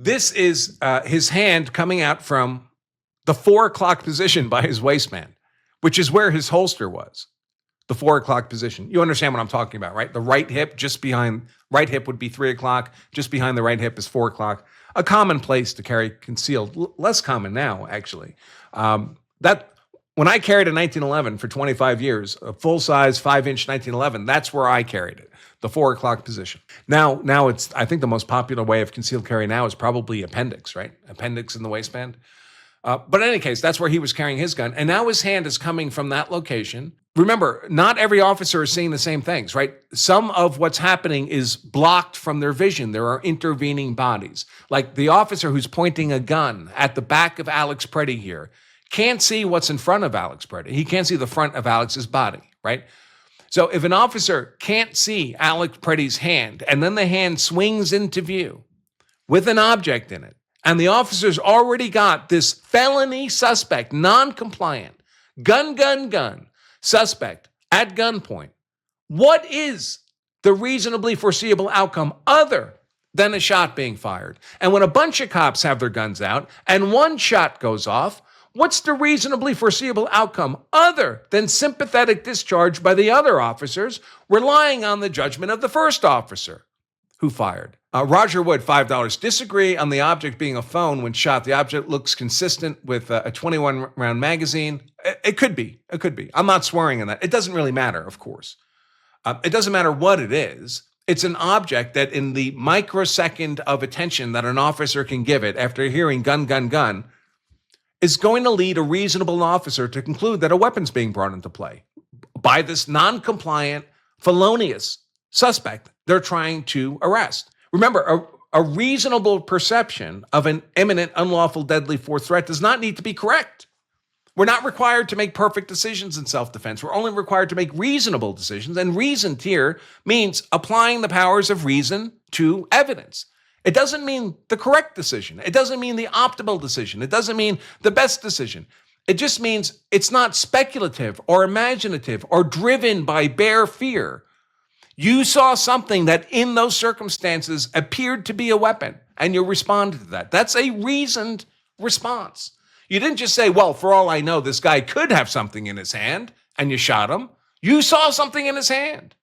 This is his hand coming out from the 4 o'clock position by his waistband, which is where his holster was. The 4 o'clock position. You understand what I'm talking about, right? The right hip, just behind, right hip would be 3 o'clock. Just behind the right hip is 4 o'clock. A common place to carry concealed. Less common now, actually. That when I carried a 1911 for 25 years, a full-size 5-inch 1911, that's where I carried it, the 4 o'clock position. Now it's, I think the most popular way of concealed carry now is probably appendix, right? Appendix in the waistband. But in any case, that's where he was carrying his gun. And now his hand is coming from that location. Remember, not every officer is seeing the same things, right? Some of what's happening is blocked from their vision. There are intervening bodies. Like the officer who's pointing a gun at the back of Alex Preddy here can't see what's in front of Alex Preddy. He can't see the front of Alex's body, right? So if an officer can't see Alex Preddy's hand, and then the hand swings into view with an object in it, and the officer's already got this felony suspect, non-compliant, gun suspect at gunpoint, what is the reasonably foreseeable outcome other than a shot being fired? And when a bunch of cops have their guns out and one shot goes off, what's the reasonably foreseeable outcome other than sympathetic discharge by the other officers, relying on the judgment of the first officer who fired? Roger Wood, $5. Disagree on the object being a phone when shot. The object looks consistent with a 21-round magazine. It could be. It could be. I'm not swearing on that. It doesn't really matter, of course. It doesn't matter what it is. It's an object that in the microsecond of attention that an officer can give it after hearing gun, is going to lead a reasonable officer to conclude that a weapon's being brought into play by this non-compliant, felonious suspect they're trying to arrest. Remember, a reasonable perception of an imminent, unlawful, deadly force threat does not need to be correct. We're not required to make perfect decisions in self-defense. We're only required to make reasonable decisions. And reasoned here means applying the powers of reason to evidence. It doesn't mean the correct decision. It doesn't mean the optimal decision. It doesn't mean the best decision. It just means it's not speculative or imaginative or driven by bare fear. You saw something that in those circumstances appeared to be a weapon, and you responded to that. That's a reasoned response. You didn't just say, well, for all I know, this guy could have something in his hand, and you shot him. You saw something in his hand.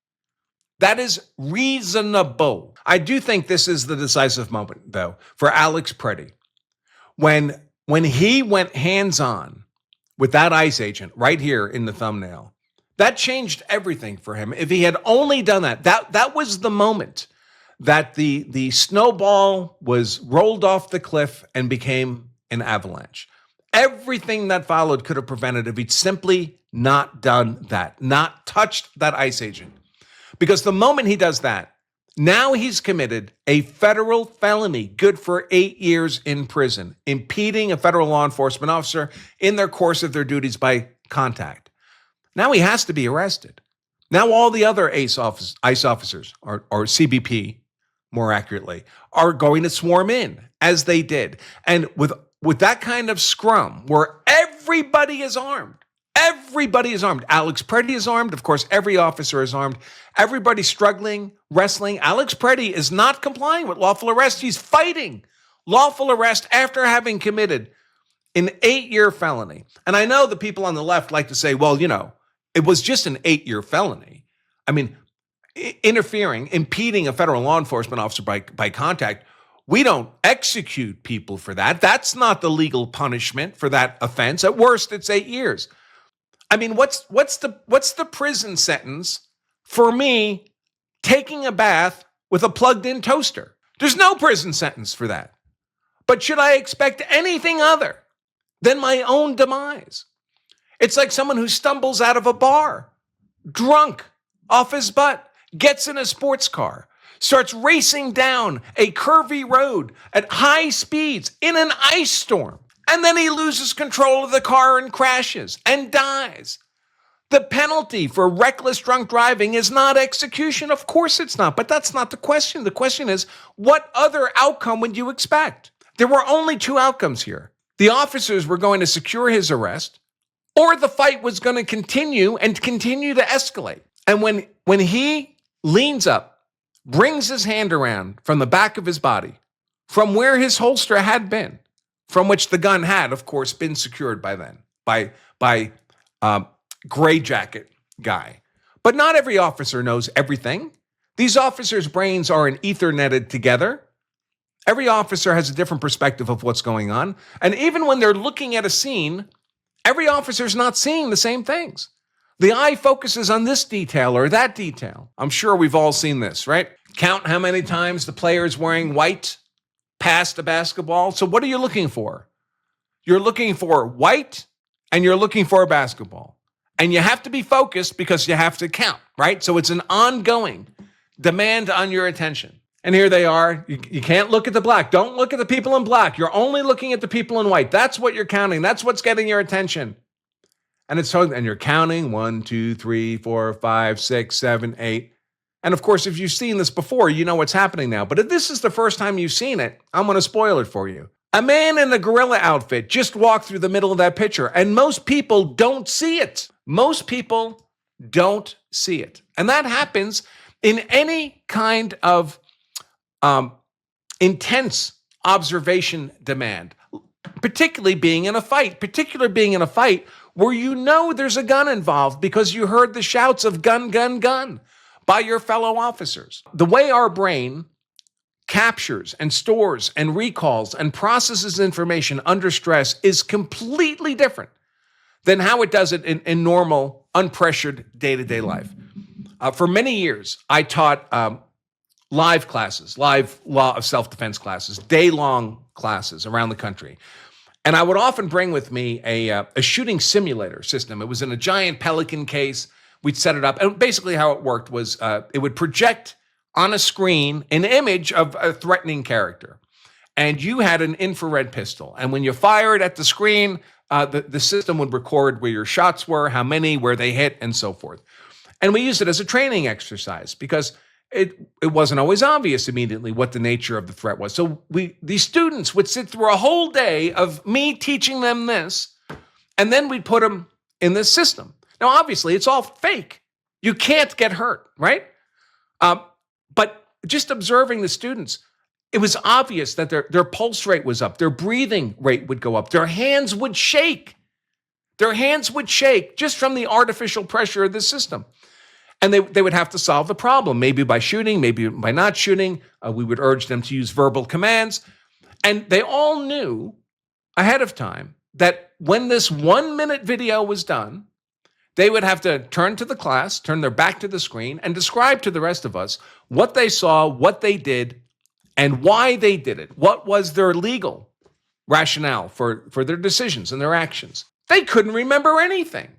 That is reasonable. I do think this is the decisive moment, though, for Alex Preddy. When he went hands-on with that ICE agent right here in the thumbnail, that changed everything for him. If he had only done that was the moment that the snowball was rolled off the cliff and became an avalanche. Everything that followed could have prevented if he'd simply not done that, not touched that ICE agent. Because the moment he does that, now he's committed a federal felony, good for 8 years in prison, impeding a federal law enforcement officer in their course of their duties by contact. Now he has to be arrested. Now all the other ICE officers, or CBP, more accurately, are going to swarm in, as they did. And with that kind of scrum, where everybody is armed, Alex Preddy is armed. Of course, every officer is armed. Everybody's struggling, wrestling. Alex Preddy is not complying with lawful arrest. He's fighting lawful arrest after having committed an 8-year felony. And I know the people on the left like to say, well, it was just an 8-year felony. I mean, impeding a federal law enforcement officer by contact, we don't execute people for that. That's not the legal punishment for that offense. At worst, it's 8 years. I mean, what's the prison sentence for me taking a bath with a plugged-in toaster? There's no prison sentence for that. But should I expect anything other than my own demise? It's like someone who stumbles out of a bar, drunk, off his butt, gets in a sports car, starts racing down a curvy road at high speeds in an ice storm, and then he loses control of the car and crashes and dies. The penalty for reckless drunk driving is not execution. Of course it's not, but that's not the question. The question is, what other outcome would you expect? There were only 2 outcomes here. The officers were going to secure his arrest, or the fight was going to continue to escalate. And when he leans up, brings his hand around from the back of his body, from where his holster had been, from which the gun had, of course, been secured by then by gray jacket guy. But not every officer knows everything. These officers' brains aren't ethernetted together. Every officer has a different perspective of what's going on. And even when they're looking at a scene, every officer's not seeing the same things. The eye focuses on this detail or that detail. I'm sure we've all seen this, right? Count how many times the player's wearing white past a basketball. So what are you looking for? You're looking for white and you're looking for a basketball. And you have to be focused because you have to count, right? So it's an ongoing demand on your attention. And here they are. You can't look at the black. Don't look at the people in black. You're only looking at the people in white. That's what you're counting. That's what's getting your attention. And and you're counting 1, 2, 3, 4, 5, 6, 7, 8. And of course, if you've seen this before, you know what's happening now. But if this is the first time you've seen it, I'm going to spoil it for you. A man in a gorilla outfit just walked through the middle of that picture, and most people don't see it. Most people don't see it. And that happens in any kind of intense observation demand, particularly being in a fight where you know there's a gun involved because you heard the shouts of gun, gun, gun by your fellow officers. The way our brain captures and stores and recalls and processes information under stress is completely different than how it does it in normal, unpressured day-to-day life. For many years, I taught live classes, live law of self-defense classes, day-long classes around the country. And I would often bring with me a shooting simulator system. It was in a giant Pelican case. We'd set it up. And basically how it worked was it would project on a screen an image of a threatening character. And you had an infrared pistol. And when you fired at the screen, the system would record where your shots were, how many, where they hit, and so forth. And we used it as a training exercise because it wasn't always obvious immediately what the nature of the threat was. So these students would sit through a whole day of me teaching them this, and then we'd put them in this system. Now, obviously, it's all fake. You can't get hurt, right? But just observing the students, it was obvious that their pulse rate was up, their breathing rate would go up, their hands would shake. Their hands would shake just from the artificial pressure of the system. And they would have to solve the problem, maybe by shooting, maybe by not shooting. We would urge them to use verbal commands. And they all knew ahead of time that when this 1-minute video was done, they would have to turn to the class, turn their back to the screen, and describe to the rest of us what they saw, what they did, and why they did it. What was their legal rationale for their decisions and their actions? They couldn't remember anything.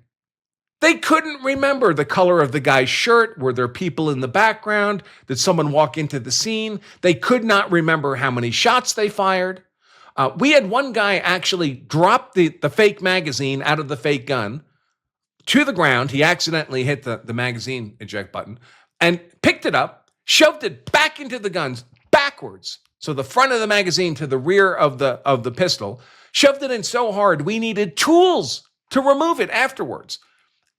They couldn't remember the color of the guy's shirt. Were there people in the background? Did someone walk into the scene? They could not remember how many shots they fired. We had one guy actually drop the fake magazine out of the fake gun to the ground. He accidentally hit the magazine eject button and picked it up, shoved it back into the gun backwards. So the front of the magazine to the rear of the pistol, shoved it in so hard we needed tools to remove it afterwards.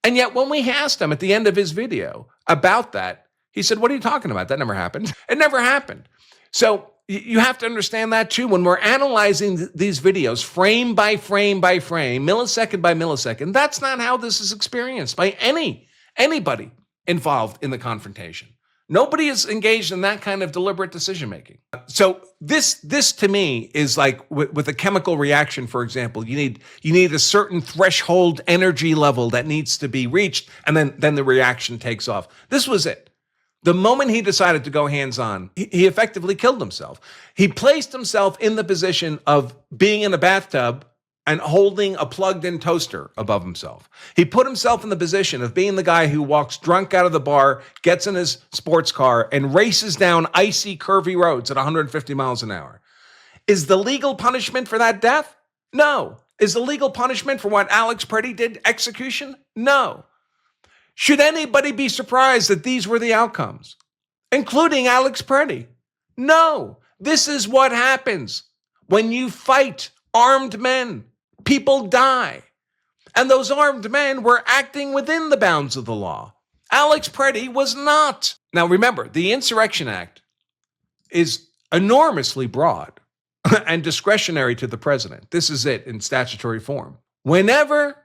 And yet when we asked him at the end of his video about that, he said, "What are you talking about? That never happened." It never happened. So you have to understand that too. When we're analyzing these videos frame by frame by frame, millisecond by millisecond, that's not how this is experienced by anybody involved in the confrontation. Nobody is engaged in that kind of deliberate decision-making. So this to me is like with a chemical reaction, for example, you need a certain threshold energy level that needs to be reached, and then the reaction takes off. This was it. The moment he decided to go hands-on, he effectively killed himself. He placed himself in the position of being in a bathtub and holding a plugged-in toaster above himself. He put himself in the position of being the guy who walks drunk out of the bar, gets in his sports car, and races down icy, curvy roads at 150 miles an hour. Is the legal punishment for that death? No. Is the legal punishment for what Alex Preddy did execution? No. Should anybody be surprised that these were the outcomes, including Alex Preddy? No. This is what happens when you fight armed men. People die. And those armed men were acting within the bounds of the law. Alex Preddy was not. Now remember, the Insurrection Act is enormously broad. and discretionary to the president. This is it in statutory form. Whenever,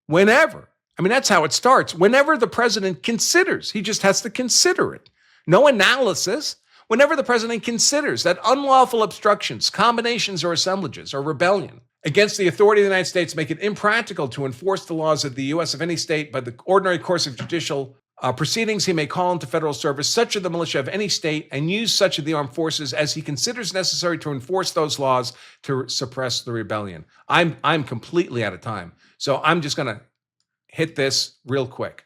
I mean, that's how it starts. Whenever the president considers, he just has to consider it. No analysis. Whenever the president considers that unlawful obstructions, combinations, or assemblages or rebellion against the authority of the United States make it impractical to enforce the laws of the U.S. of any state by the ordinary course of judicial proceedings, he may call into federal service such of the militia of any state and use such of the armed forces as he considers necessary to enforce those laws to suppress the rebellion. I'm completely out of time, so I'm just going to hit this real quick.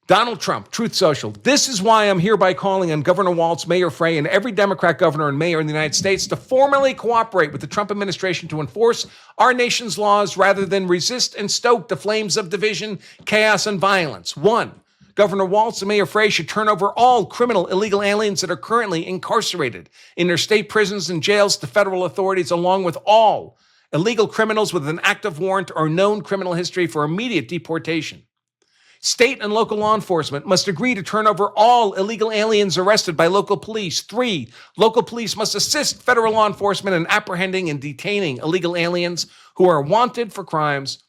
Donald Trump, Truth Social. This is why I'm hereby calling on Governor Walz, Mayor Frey, and every Democrat governor and mayor in the United States to formally cooperate with the Trump administration to enforce our nation's laws rather than resist and stoke the flames of division, chaos, and violence. 1. Governor Walz and Mayor Frey should turn over all criminal illegal aliens that are currently incarcerated in their state prisons and jails to federal authorities, along with all illegal criminals with an active warrant or known criminal history for immediate deportation. State and local law enforcement must agree to turn over all illegal aliens arrested by local police. 3, local police must assist federal law enforcement in apprehending and detaining illegal aliens who are wanted for crimes.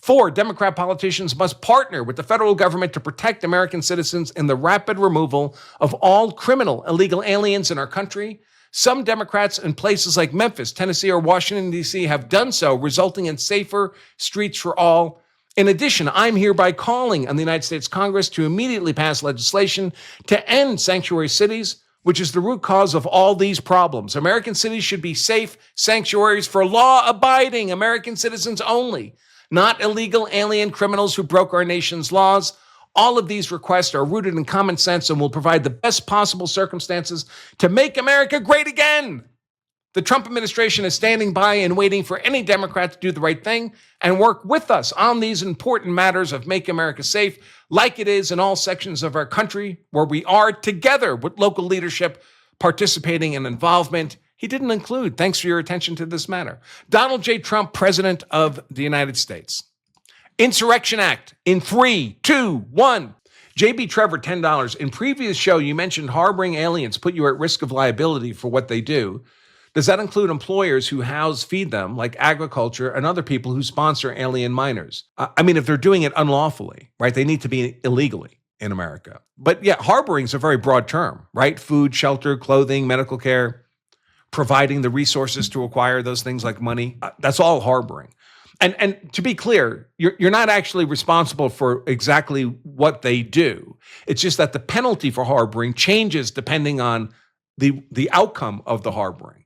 4, Democrat politicians must partner with the federal government to protect American citizens in the rapid removal of all criminal illegal aliens in our country. Some Democrats in places like Memphis, Tennessee, or Washington, D.C. have done so, resulting in safer streets for all. In addition, I'm hereby calling on the United States Congress to immediately pass legislation to end sanctuary cities, which is the root cause of all these problems. American cities should be safe sanctuaries for law-abiding American citizens only, not illegal alien criminals who broke our nation's laws. All of these requests are rooted in common sense and will provide the best possible circumstances to make America great again. The Trump administration is standing by and waiting for any Democrat to do the right thing and work with us on these important matters of Make America Safe, like it is in all sections of our country where we are together with local leadership participating in involvement. He didn't include, thanks for your attention to this matter, Donald J. Trump, President of the United States. Insurrection Act in 3, 2, 1. JB Trevor, $10. In previous show, you mentioned harboring aliens put you at risk of liability for what they do. Does that include employers who feed them, like agriculture, and other people who sponsor alien minors? I mean, if they're doing it unlawfully, right, they need to be illegally in America. But yeah, harboring is a very broad term, right? Food, shelter, clothing, medical care, providing the resources to acquire those things like money. That's all harboring. And to be clear, you're not actually responsible for exactly what they do. It's just that the penalty for harboring changes depending on the outcome of the harboring.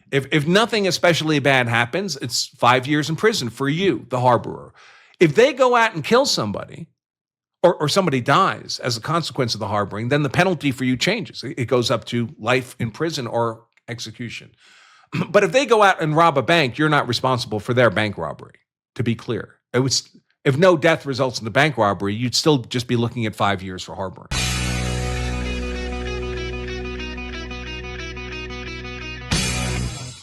If nothing especially bad happens, it's 5 years in prison for you, the harborer. If they go out and kill somebody, or somebody dies as a consequence of the harboring, then the penalty for you changes. It goes up to life in prison or execution. But if they go out and rob a bank, you're not responsible for their bank robbery, to be clear. If no death results in the bank robbery, you'd still just be looking at 5 years for harboring.